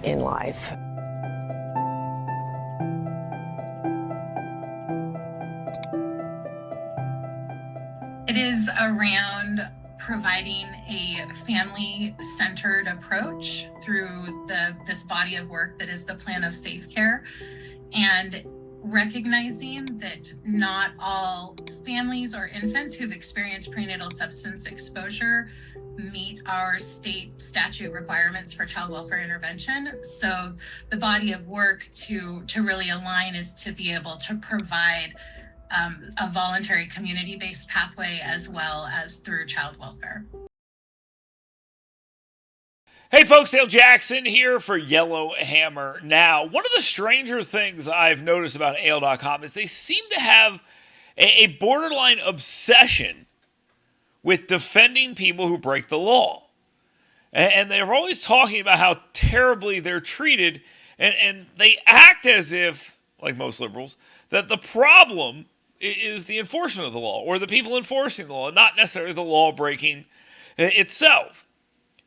in life. It is around providing a family-centered approach through this body of work that is the plan of safe care, and recognizing that not all families or infants who've experienced prenatal substance exposure meet our state statute requirements for child welfare intervention. So the body of work to really align is to be able to provide a voluntary community-based pathway as well as through child welfare. Hey folks, Dale Jackson here for Yellow Hammer Now. One of the stranger things I've noticed about aldotcom is they seem to have a borderline obsession with defending people who break the law. And they're always talking about how terribly they're treated, and they act as if, like most liberals, that the problem is the enforcement of the law or the people enforcing the law, not necessarily the law breaking itself.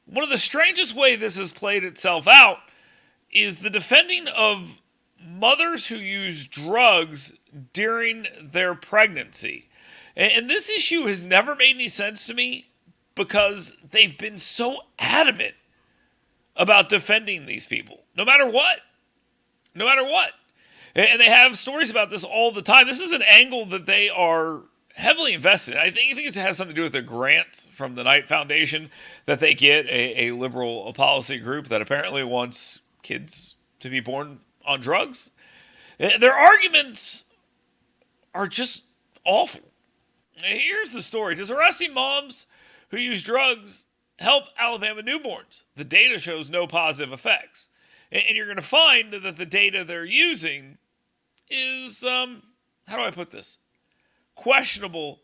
One of the strangest ways this has played itself out is the defending of mothers who use drugs during their pregnancy. And this issue has never made any sense to me because they've been so adamant about defending these people, no matter what. No matter what. And they have stories about this all the time. This is an angle that they are heavily invested in. I think it has something to do with the grant from the Knight Foundation that they get, a liberal policy group that apparently wants kids to be born on drugs. Their arguments are just awful. Here's the story. Does arresting moms who use drugs help Alabama newborns? The data shows no positive effects. And you're going to find that the data they're using is, how do I put this? Questionable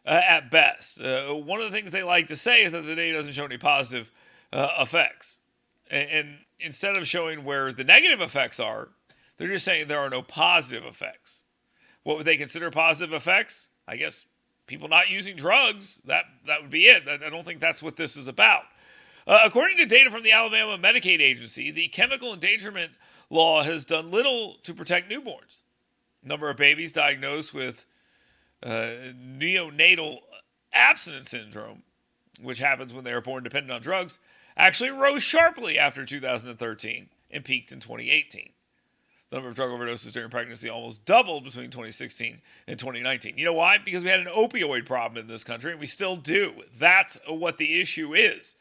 at best. One of the things they like to say is that the data doesn't show any positive effects. And instead of showing where the negative effects are, they're just saying there are no positive effects. What would they consider positive effects? I guess people not using drugs, that would be it. I don't think that's what this is about. According to data from the Alabama Medicaid Agency, the chemical endangerment law has done little to protect newborns. Number of babies diagnosed with neonatal abstinence syndrome, which happens when they are born dependent on drugs, actually rose sharply after 2013 and peaked in 2018. The number of drug overdoses during pregnancy almost doubled between 2016 and 2019. You know why? Because we had an opioid problem in this country, and we still do. That's what the issue is.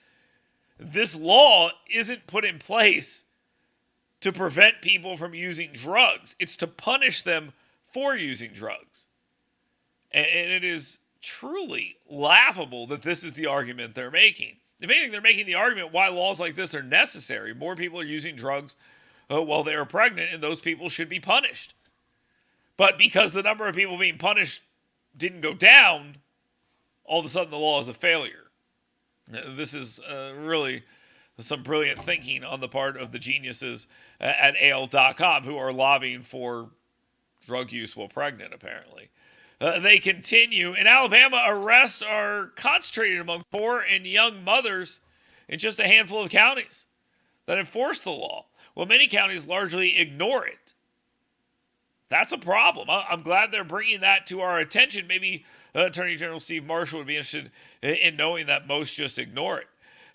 This law isn't put in place to prevent people from using drugs. It's to punish them for using drugs. And it is truly laughable that this is the argument they're making. If anything, they're making the argument why laws like this are necessary. More people are using drugs while they are pregnant, and those people should be punished. But because the number of people being punished didn't go down, all of a sudden the law is a failure. This is really some brilliant thinking on the part of the geniuses at aldotcom who are lobbying for drug use while pregnant, apparently. They continue. In Alabama, arrests are concentrated among poor and young mothers in just a handful of counties that enforce the law. Well, many counties largely ignore it. That's a problem. I'm glad they're bringing that to our attention. Maybe Attorney General Steve Marshall would be interested in knowing that most just ignore it.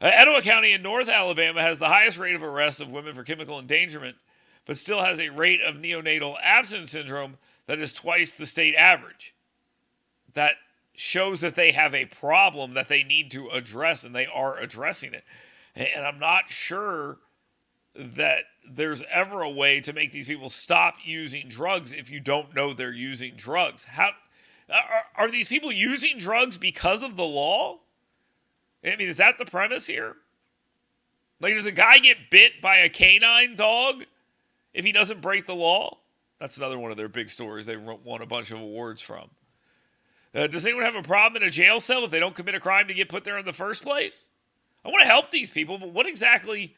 Etowah County in North Alabama has the highest rate of arrests of women for chemical endangerment, but still has a rate of neonatal abstinence syndrome that is twice the state average. That shows that they have a problem that they need to address, and they are addressing it. And I'm not sure that there's ever a way to make these people stop using drugs if you don't know they're using drugs. How are these people using drugs because of the law? I mean, is that the premise here? Like, does a guy get bit by a canine dog if he doesn't break the law? That's another one of their big stories they won a bunch of awards from. Does anyone have a problem in a jail cell if they don't commit a crime to get put there in the first place? I want to help these people, but what exactly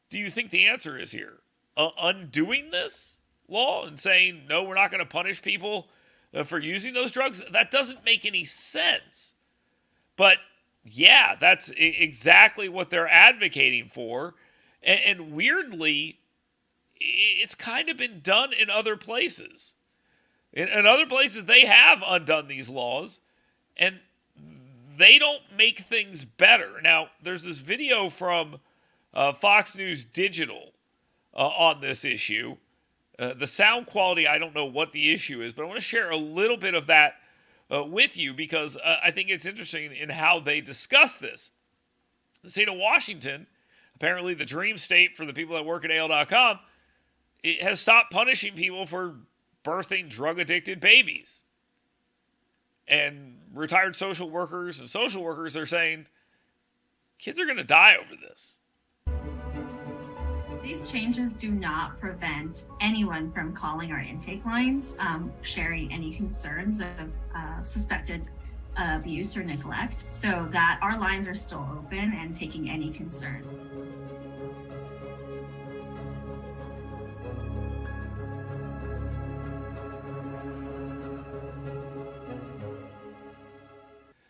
do you think the answer is here? Undoing this law and saying, no, we're not going to punish people for using those drugs? That doesn't make any sense. But yeah, that's exactly what they're advocating for. And weirdly, it's kind of been done in other places. In other places, they have undone these laws, and they don't make things better. Now, there's this video from Fox News Digital on this issue. The sound quality, I don't know what the issue is, but I want to share a little bit of that with you because I think it's interesting in how they discuss this. The state of Washington, apparently the dream state for the people that work at aldotcom, it has stopped punishing people for birthing drug-addicted babies. And retired social workers and social workers are saying kids are going to die over this. These changes do not prevent anyone from calling our intake lines, sharing any concerns of suspected abuse or neglect, so that our lines are still open and taking any concerns.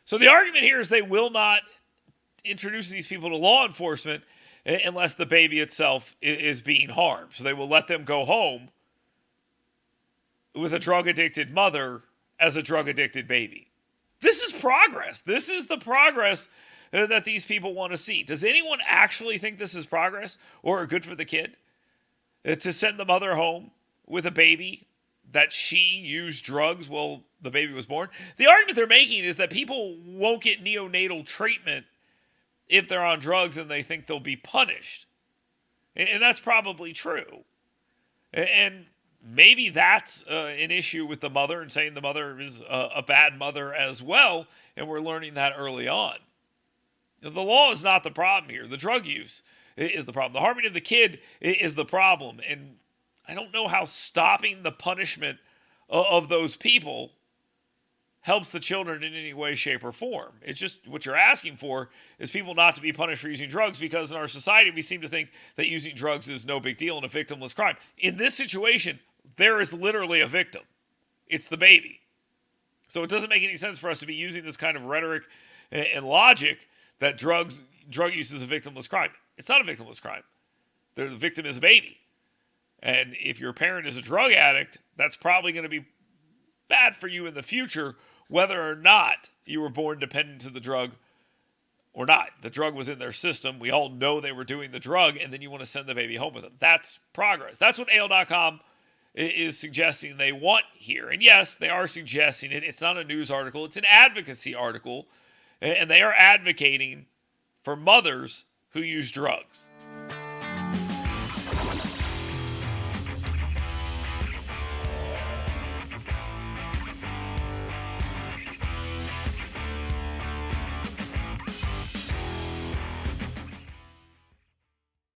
So the argument here is they will not introduce these people to law enforcement unless the baby itself is being harmed. So they will let them go home with a drug-addicted mother as a drug-addicted baby. This is progress. This is the progress that these people want to see. Does anyone actually think this is progress or good for the kid? To send the mother home with a baby that she used drugs while the baby was born? The argument they're making is that people won't get neonatal treatment if they're on drugs and they think they'll be punished. And that's probably true. And maybe that's an issue with the mother and saying the mother is a bad mother as well, and we're learning that early on. The law is not the problem here. The drug use is the problem. The harming of the kid is the problem. And I don't know how stopping the punishment of those people helps the children in any way, shape, or form. It's just what you're asking for is people not to be punished for using drugs, because in our society we seem to think that using drugs is no big deal and a victimless crime. In this situation, there is literally a victim. It's the baby. So it doesn't make any sense for us to be using this kind of rhetoric and logic that drug use is a victimless crime. It's not a victimless crime. The victim is a baby. And if your parent is a drug addict, that's probably going to be bad for you in the future, whether or not you were born dependent to the drug or not. The drug was in their system. We all know they were doing the drug, and then you want to send the baby home with them. That's progress. That's what AL.com is suggesting they want here. And yes, they are suggesting it. It's not a news article. It's an advocacy article, and they are advocating for mothers who use drugs.